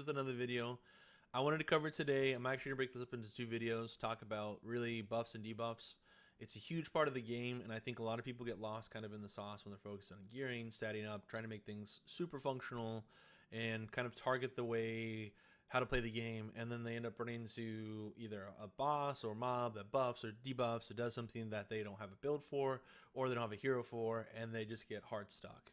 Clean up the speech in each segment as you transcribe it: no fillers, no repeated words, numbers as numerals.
with another video. I wanted to cover today. I'm actually going to break this up into two videos, talk about really buffs and debuffs. It's a huge part of the game, and I think a lot of people get lost kind of in the sauce when they're focused on gearing, statting up, trying to make things super functional, and kind of target the way how to play the game, and then they end up running into either a boss or mob that buffs or debuffs or does something that they don't have a build for, or they don't have a hero for, and they just get hard stuck.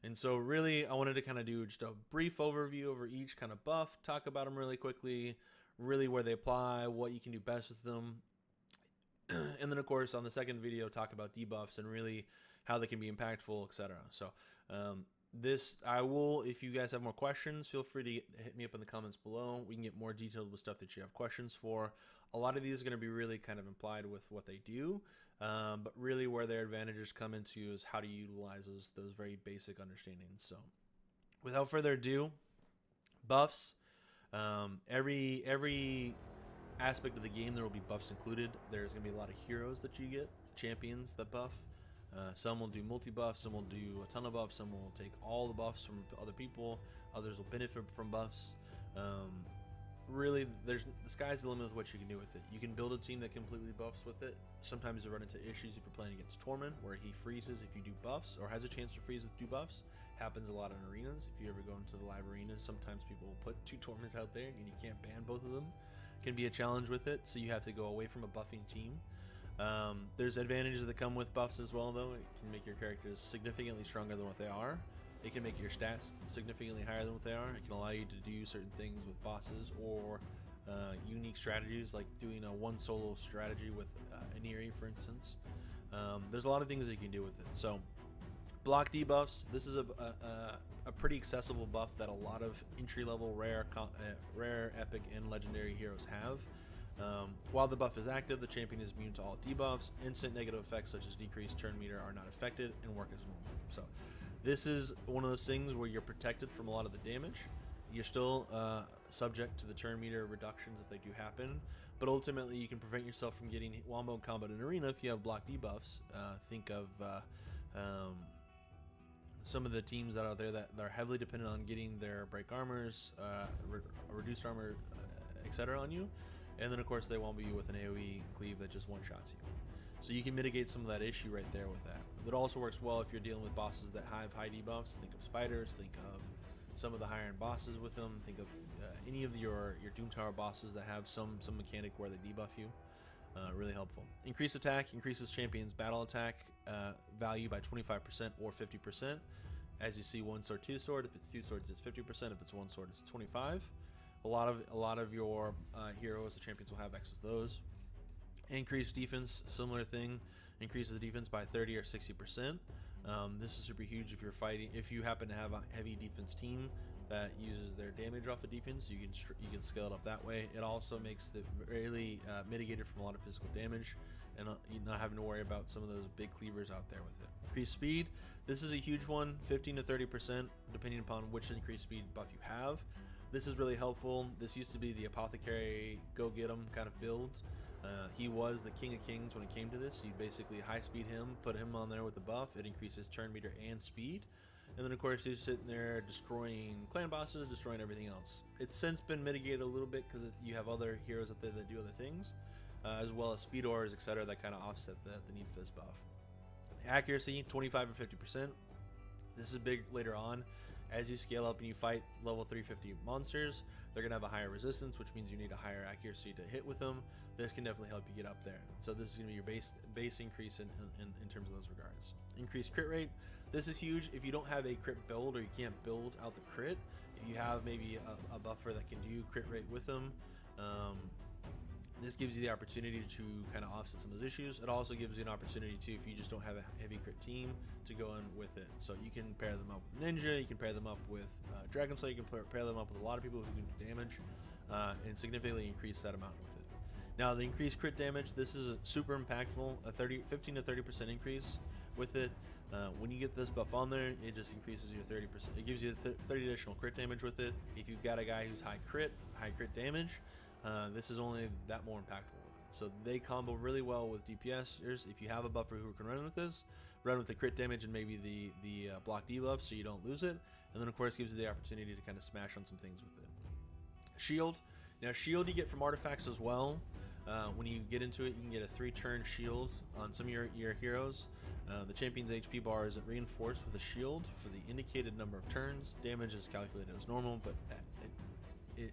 And so really, I wanted to kind of do just a brief overview over each kind of buff, talk about them really quickly, really where they apply, what you can do best with them. And then, of course, on the second video, talk about debuffs and really how they can be impactful, etc. So I will, if you guys have more questions, feel free to hit me up in the comments below. We can get more detailed with stuff that you have questions for. A lot of these are going to be really kind of implied with what they do, but really where their advantages come into is how to utilize those very basic understandings. So without further ado, buffs. Every aspect of the game there will be buffs included. There's going to be a lot of heroes that you get, champions that buff. Some will do multi-buffs, some will do a ton of buffs, some will take all the buffs from other people, others will benefit from buffs. Really, the sky's the limit with what you can do with it. You can build a team that completely buffs with it. Sometimes you run into issues if you're playing against Tormund, where he freezes if you do buffs, or has a chance to freeze with 2 buffs. Happens a lot in arenas. If you ever go into the live arenas, sometimes people will put 2 Tormunds out there, and you can't ban both of them. Can be a challenge with it, so you have to go away from a buffing team. There's advantages that come with buffs as well, though. It can make your characters significantly stronger than what they are. It can make your stats significantly higher than what they are. It can allow you to do certain things with bosses or unique strategies, like doing a one solo strategy with Aniri, for instance. There's a lot of things that you can do with it. So block debuffs. This is a pretty accessible buff that a lot of entry-level rare, epic, and legendary heroes have. While the buff is active, the champion is immune to all debuffs. Instant negative effects such as decreased turn meter are not affected and work as normal. So this is one of those things where you're protected from a lot of the damage. You're still subject to the turn meter reductions if they do happen, but ultimately you can prevent yourself from getting wombo combat in arena if you have block debuffs. Think of some of the teams that are out there that are heavily dependent on getting their break armors, reduced armor, etc. on you. And then, of course, they wombo you with an AoE cleave that just one-shots you. So you can mitigate some of that issue right there with that. It also works well if you're dealing with bosses that have high debuffs. Think of spiders, think of some of the higher-end bosses with them. Think of any of your Doom Tower bosses that have some mechanic where they debuff you. Really helpful. Increased attack increases champions' battle attack value by 25% or 50%. As you see, 1 sword, 2 sword. If it's 2 swords, it's 50%. If it's 1 sword, it's 25%. A lot of your heroes, the champions, will have access to those. Increased defense, similar thing, increases the defense by 30 or 60%. This is super huge if you're fighting. If you happen to have a heavy defense team that uses their damage off of defense, you can scale it up that way. It also makes it really mitigated from a lot of physical damage, and you're not having to worry about some of those big cleavers out there with it. Increased speed. This is a huge one, 15 to 30%, depending upon which increased speed buff you have. This is really helpful. This used to be the apothecary go get 'em kind of build. He was the king of kings when it came to this. You basically high speed him, put him on there with the buff. It increases turn meter and speed. And then, of course, he's sitting there destroying clan bosses, destroying everything else. It's since been mitigated a little bit because you have other heroes out there that do other things, as well as speed ores, etc., that kind of offset the need for this buff. Accuracy, 25 or 50%. This is big later on. As you scale up and you fight level 350 monsters, they're going to have a higher resistance, which means you need a higher accuracy to hit with them. This can definitely help you get up there. So this is going to be your base increase in terms of those regards. Increased crit rate. This is huge if you don't have a crit build or you can't build out the crit. If you have maybe a buffer that can do crit rate with them, this gives you the opportunity to kind of offset some of those issues. It also gives you an opportunity to, if you just don't have a heavy crit team, to go in with it. So you can pair them up with Ninja, you can pair them up with Dragon Slayer, you can pair them up with a lot of people who can do damage and significantly increase that amount with it. Now, the increased crit damage, this is super impactful, a 15 to 30% increase with it. When you get this buff on there, it just increases your 30%. It gives you 30 additional crit damage with it. If you've got a guy who's high crit damage, this is only that more impactful with it. So they combo really well with DPSers. If you have a buffer who can run with this, run with the crit damage and maybe the block debuff so you don't lose it. And then, of course, gives you the opportunity to kind of smash on some things with it. Shield. Now shield you get from artifacts as well. When you get into it, you can get a 3-turn shield on some of your heroes. The champion's HP bar is reinforced with a shield for the indicated number of turns. Damage is calculated as normal, but it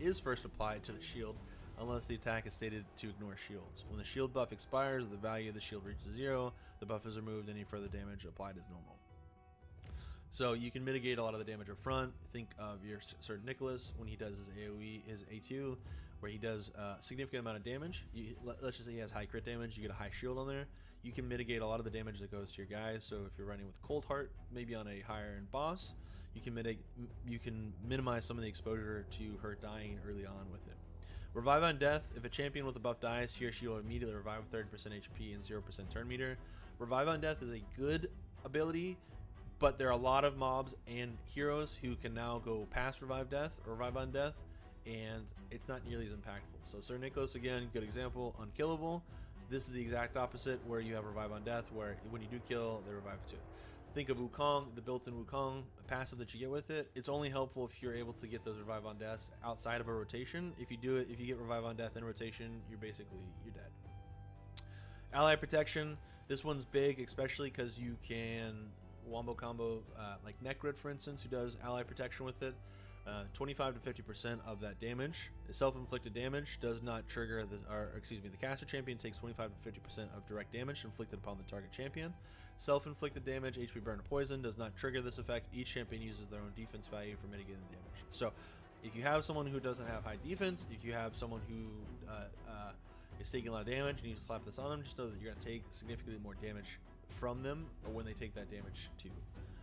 is first applied to the shield unless the attack is stated to ignore shields. When the shield buff expires, the value of the shield reaches 0. The buff is removed. Any further damage applied is normal. So you can mitigate a lot of the damage up front. Think of your Sir Nicholas when he does his AoE, his A2, where he does a significant amount of damage. Let's just say he has high crit damage, you get a high shield on there. You can mitigate a lot of the damage that goes to your guys. So if you're running with Cold Heart, maybe on a higher end boss, you can minimize some of the exposure to her dying early on with it. Revive on death. If a champion with a buff dies, he or she will immediately revive with 30% HP and 0% turn meter. Revive on death is a good ability, but there are a lot of mobs and heroes who can now go past revive death or revive on death, and it's not nearly as impactful. So Sir Nicholas, again, good example, unkillable. This is the exact opposite, where you have revive on death, where when you do kill, they revive too. Think of Wukong, the built-in Wukong passive that you get with it. It's only helpful if you're able to get those revive on deaths outside of a rotation. If you get revive on death in rotation, you're dead. Ally protection. This one's big, especially because you can wombo combo like Necrid, for instance, who does ally protection with it. 25 to 50% of that damage. Self-inflicted damage does not trigger the caster champion takes 25 to 50% of direct damage inflicted upon the target champion. Self-inflicted damage, HP burn or poison, does not trigger this effect. Each champion uses their own defense value for mitigating the damage. So if you have someone who doesn't have high defense, if you have someone who is taking a lot of damage and you slap this on them, just know that you're going to take significantly more damage from them or when they take that damage too.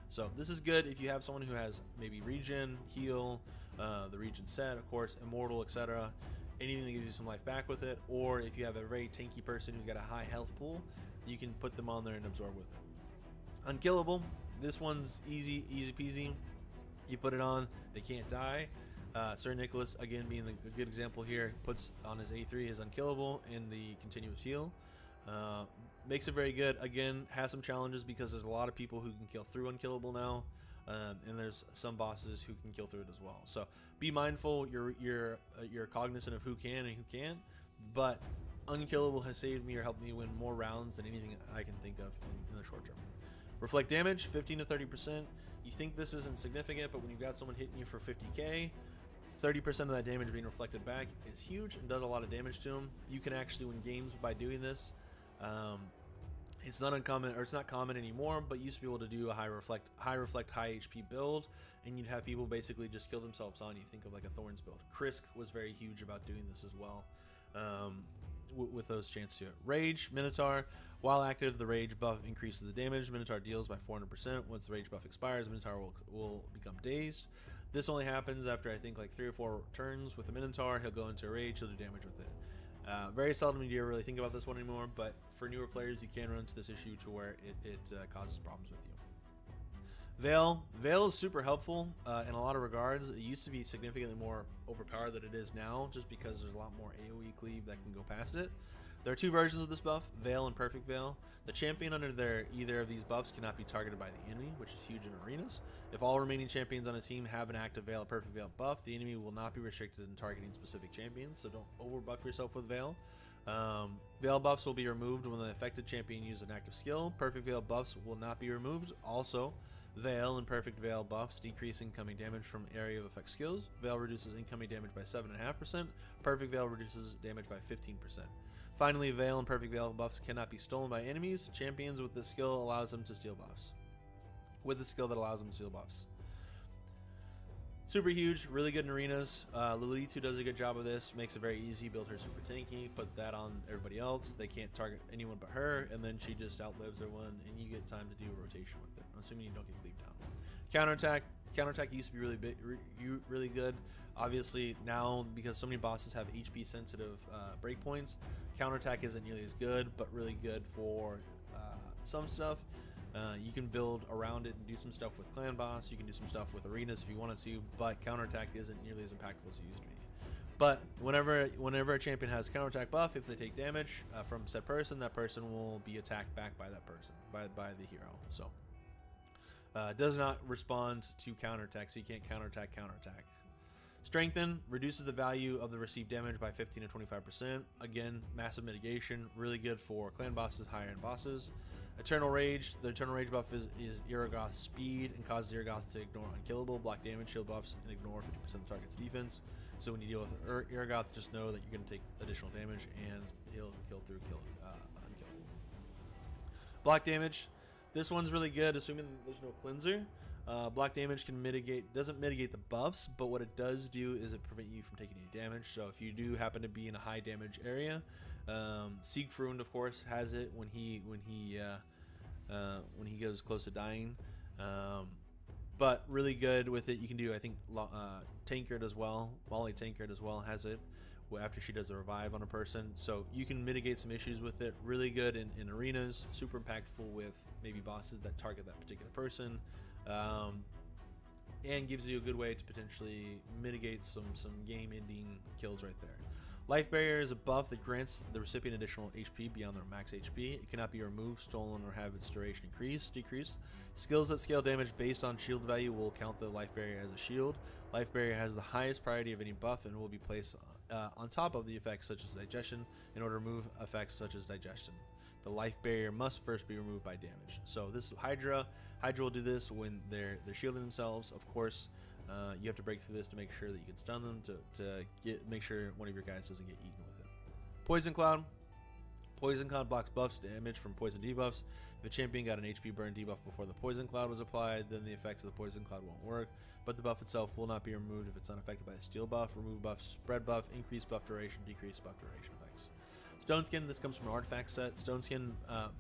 So this is good if you have someone who has maybe regen, heal, the regen set, of course, immortal, etc. Anything that gives you some life back with it, or if you have a very tanky person who's got a high health pool, you can put them on there and absorb with it. Unkillable. This one's easy peasy. You put it on, they can't die. Sir Nicholas, again, being a good example here, puts on his A3 his unkillable in the continuous heal. Makes it very good. Again, has some challenges because there's a lot of people who can kill through unkillable now, and there's some bosses who can kill through it as well. So be mindful. You're cognizant of who can and who can't. But unkillable has saved me or helped me win more rounds than anything I can think of in the short term. Reflect damage, 15 to 30%. You think this isn't significant, but when you've got someone hitting you for 50k, 30% of that damage being reflected back is huge and does a lot of damage to them. You can actually win games by doing this. It's not uncommon, or it's not common anymore, but you used to be able to do a high reflect, high HP build, and you'd have people basically just kill themselves on you. Think of like a Thorns build. Krisk was very huge about doing this as well, with those chances to it. Rage, Minotaur. While active, the Rage buff increases the damage Minotaur deals by 400%. Once the Rage buff expires, Minotaur will become dazed. This only happens after I think like 3 or 4 turns with the Minotaur. He'll go into a rage, he'll do damage with it. Very seldom do you really think about this one anymore, but for newer players, you can run into this issue to where it causes problems with you. Veil. Veil is super helpful in a lot of regards. It used to be significantly more overpowered than it is now, just because there's a lot more AoE cleave that can go past it. There are 2 versions of this buff, Veil and Perfect Veil. The champion under either of these buffs cannot be targeted by the enemy, which is huge in arenas. If all remaining champions on a team have an active Veil or Perfect Veil buff, the enemy will not be restricted in targeting specific champions, so don't overbuff yourself with Veil. Veil buffs will be removed when the affected champion uses an active skill. Perfect Veil buffs will not be removed. Also, Veil and Perfect Veil buffs decrease incoming damage from area of effect skills. Veil reduces incoming damage by 7.5%. Perfect Veil reduces damage by 15%. Finally, Veil and Perfect Veil buffs cannot be stolen by enemies. Champions with this skill allows them to steal buffs. Super huge, really good in arenas. Lilitu does a good job of this, makes it very easy, build her super tanky, put that on everybody else. They can't target anyone but her, and then she just outlives everyone, and you get time to do a rotation with it, assuming you don't get cleaved down. Counterattack used to be really good. Obviously, now, because so many bosses have HP sensitive breakpoints, counterattack isn't nearly as good, but really good for some stuff. You can build around it and do some stuff with clan boss. You can do some stuff with arenas if you wanted to, but counterattack isn't nearly as impactful as it used to be. But whenever a champion has counterattack buff, if they take damage from said person, that person will be attacked back by that person, by the hero. So does not respond to counterattack, so you can't counterattack. Strengthen reduces the value of the received damage by 15 to 25%. Again, massive mitigation, really good for clan bosses, higher end bosses. Eternal Rage. The Eternal Rage buff is Iragoth's speed and causes Iragoth to ignore unkillable, block damage, shield buffs, and ignore 50% of the target's defense. So when you deal with Iragoth, just know that you're going to take additional damage and he'll kill through unkillable. Block damage. This one's really good, assuming there's no cleanser. Block damage doesn't mitigate the buffs, but what it does do is it prevent you from taking any damage. So if you do happen to be in a high damage area, Siegfried of course has it when he goes close to dying. But really good with it. You can do, I think, Tankard as well. Molly Tankard as well has it after she does a revive on a person. So you can mitigate some issues with it. Really good in arenas. Super impactful with maybe bosses that target that particular person. And gives you a good way to potentially mitigate some game-ending kills right there. Life Barrier is a buff that grants the recipient additional HP beyond their max HP. It cannot be removed, stolen, or have its duration decreased. Skills that scale damage based on shield value will count the Life Barrier as a shield. Life Barrier has the highest priority of any buff and will be placed on top of the effects such as Digestion in order to remove effects such as Digestion. The Life Barrier must first be removed by damage. So this is Hydra. Hydra will do this when they're shielding themselves. Of course, you have to break through this to make sure that you can stun them to make sure one of your guys doesn't get eaten with it. Poison Cloud. Poison Cloud blocks buffs damage from poison debuffs. If a champion got an HP burn debuff before the Poison Cloud was applied, then the effects of the Poison Cloud won't work, but the buff itself will not be removed if it's unaffected by the Steel buff, remove buff, spread buff, increase buff duration, decrease buff duration effects. Stone Skin, this comes from an artifact set. Stone Skin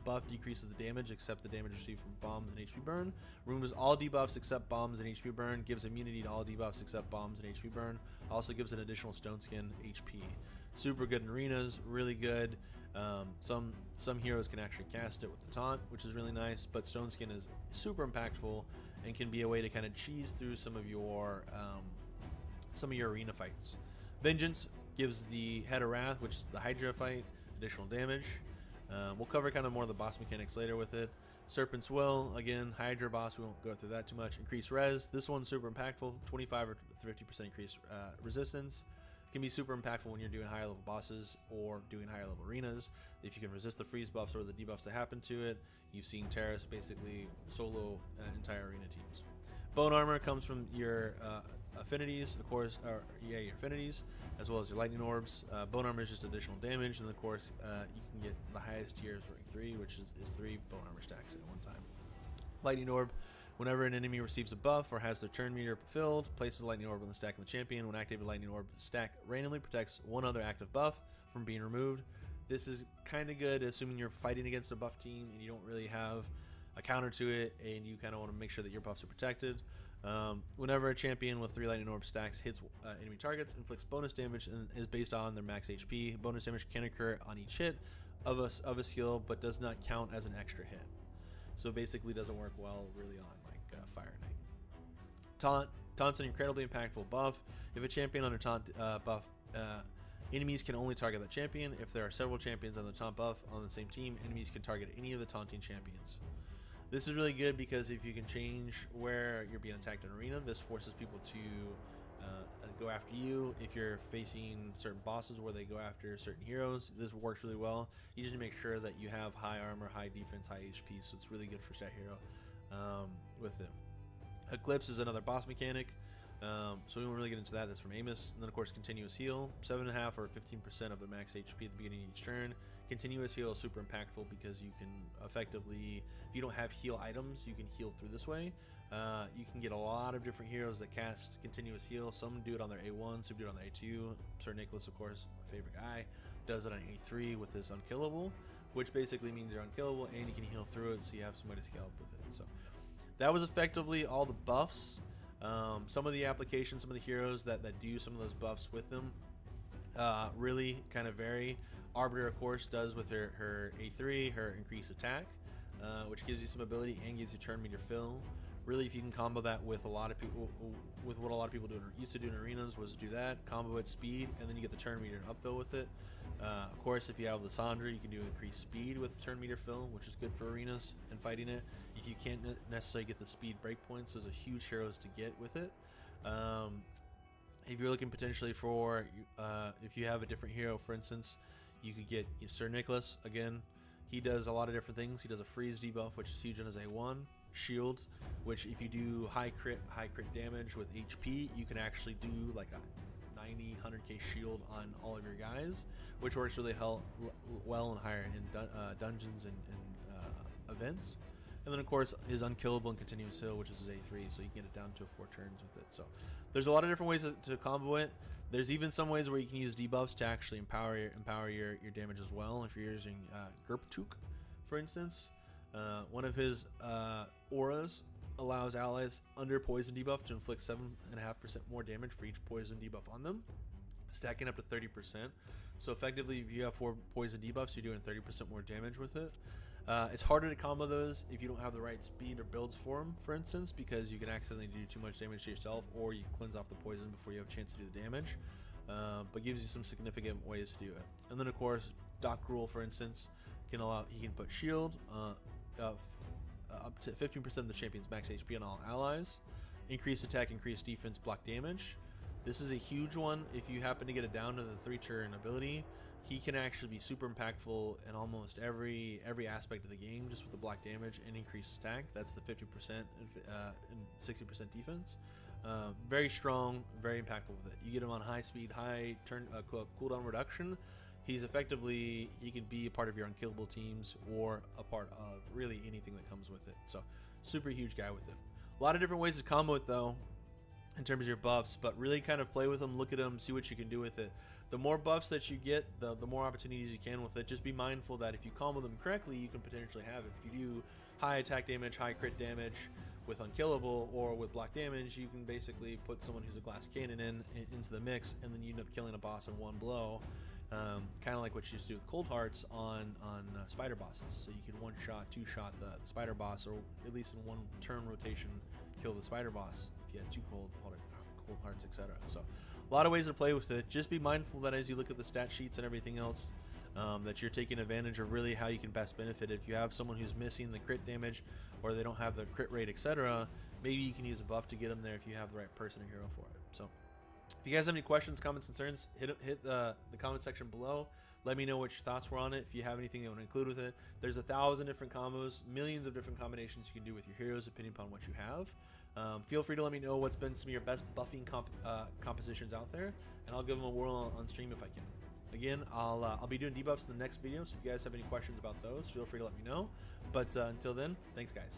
buff decreases the damage except the damage received from bombs and HP burn. Removes all debuffs except bombs and HP burn. Gives immunity to all debuffs except bombs and HP burn. Also gives an additional Stone Skin HP. Super good in arenas, really good. Some heroes can actually cast it with the taunt, which is really nice, but Stone Skin is super impactful and can be a way to kind of cheese through some of your arena fights. Vengeance gives the Head of Wrath, which is the Hydra fight, additional damage. We'll cover kind of more of the boss mechanics later with it. Serpent's Will, again, Hydra boss, we won't go through that too much. Increased res, this one's super impactful, 25 or 50% increased resistance. It can be super impactful when you're doing higher level bosses or doing higher level arenas. If you can resist the freeze buffs or the debuffs that happen to it, you've seen Terrace basically solo entire arena teams. Bone Armor comes from your affinities, of course, your affinities, as well as your lightning orbs. Bone Armor is just additional damage, and of course, you can get the highest tier is rank 3, which is 3 Bone Armor stacks at one time. Lightning Orb, whenever an enemy receives a buff or has their turn meter fulfilled, places a Lightning Orb on the stack of the champion. When activated, Lightning Orb stack randomly protects one other active buff from being removed. This is kind of good, assuming you're fighting against a buff team and you don't really have a counter to it, and you kind of want to make sure that your buffs are protected. Whenever a champion with 3 Lightning Orb stacks hits enemy targets, inflicts bonus damage and is based on their max HP. Bonus damage can occur on each hit of a skill, but does not count as an extra hit. So basically doesn't work well really on like Fire Knight. Taunt's an incredibly impactful buff. If a champion under taunt buff, enemies can only target that champion. If there are several champions on the taunt buff on the same team, enemies can target any of the taunting champions. This is really good because if you can change where you're being attacked in arena, this forces people to go after you. If you're facing certain bosses where they go after certain heroes, this works really well. You just need to make sure that you have high armor, high defense, high HP, so it's really good for stat hero with it. Eclipse is another boss mechanic, so we won't really get into that. That's from Amos. And then of course Continuous Heal, 7.5 or 15% of the max HP at the beginning of each turn. Continuous Heal is super impactful because you can effectively, if you don't have heal items, you can heal through this way. You can get a lot of different heroes that cast Continuous Heal. Some do it on their A1, some do it on their A2. Sir Nicholas, of course, my favorite guy, does it on A3 with his Unkillable, which basically means you're unkillable and you can heal through it, so you have somebody to scale up with it. So that was effectively all the buffs. Some of the applications, some of the heroes that do some of those buffs with them really kind of vary. Arbiter, of course, does with her A3, her increased attack, which gives you some ability and gives you turn meter fill. Really, if you can combo that with a lot of people, with what a lot of people used to do in arenas, was do that, combo it speed, and then you get the turn meter and upfill with it. Of course, if you have Lysandra, you can do increased speed with turn meter fill, which is good for arenas and fighting it. If you can't necessarily get the speed breakpoints, those are huge heroes to get with it. If you're looking potentially for, if you have a different hero, for instance, you could get Sir Nicholas. Again, he does a lot of different things. He does a freeze debuff, which is huge on his A1. Shield, which if you do high crit damage with HP, you can actually do like a 90, 100k shield on all of your guys, which works really well in higher in dungeons and events. And then of course his unkillable and continuous heal, which is his A3, so you can get it down to 4 turns with it. So there's a lot of different ways to combo it. There's even some ways where you can use debuffs to actually empower your damage as well. If you're using Gerptuk, for instance, one of his auras allows allies under poison debuff to inflict 7.5% more damage for each poison debuff on them, stacking up to 30%. So effectively, if you have 4 poison debuffs, you're doing 30% more damage with it. It's harder to combo those if you don't have the right speed or builds for them, for instance, because you can accidentally do too much damage to yourself, or you cleanse off the poison before you have a chance to do the damage. But gives you some significant ways to do it. And then of course, Doc Rule, for instance, he can put shield up to 15% of the champion's max HP on all allies, increase attack, increase defense, block damage. This is a huge one. If you happen to get it down to the 3-turn ability, he can actually be super impactful in almost every aspect of the game, just with the block damage and increased attack. That's the 50% and 60% defense. Very strong, very impactful with it. You get him on high speed, high turn cooldown reduction. He's effectively, he can be a part of your unkillable teams or a part of really anything that comes with it. So super huge guy with it. A lot of different ways to combo it though, in terms of your buffs, but really kind of play with them, look at them, see what you can do with it. The more buffs that you get, the more opportunities you can with it. Just be mindful that if you combo them correctly, you can potentially have it. If you do high attack damage, high crit damage with unkillable or with block damage, you can basically put someone who's a glass cannon into the mix, and then you end up killing a boss in one blow. Kind of like what you used to do with Cold Hearts on spider bosses. So you could one-shot, two-shot the spider boss, or at least in one turn rotation, kill the spider boss if you had 2 Cold Hearts, etc. So a lot of ways to play with it. Just be mindful that as you look at the stat sheets and everything else, that you're taking advantage of really how you can best benefit it. If you have someone who's missing the crit damage, or they don't have the crit rate, etc., maybe you can use a buff to get them there if you have the right person or hero for it. So if you guys have any questions, comments, concerns, hit the comment section below. Let me know what your thoughts were on it. If you have anything you want to include with it, there's 1,000 different combos, millions of different combinations you can do with your heroes depending upon what you have. Feel free to let me know what's been some of your best buffing compositions out there, and I'll give them a whirl on stream if I can. Again, I'll be doing debuffs in the next video, so if you guys have any questions about those, feel free to let me know. But until then, thanks guys.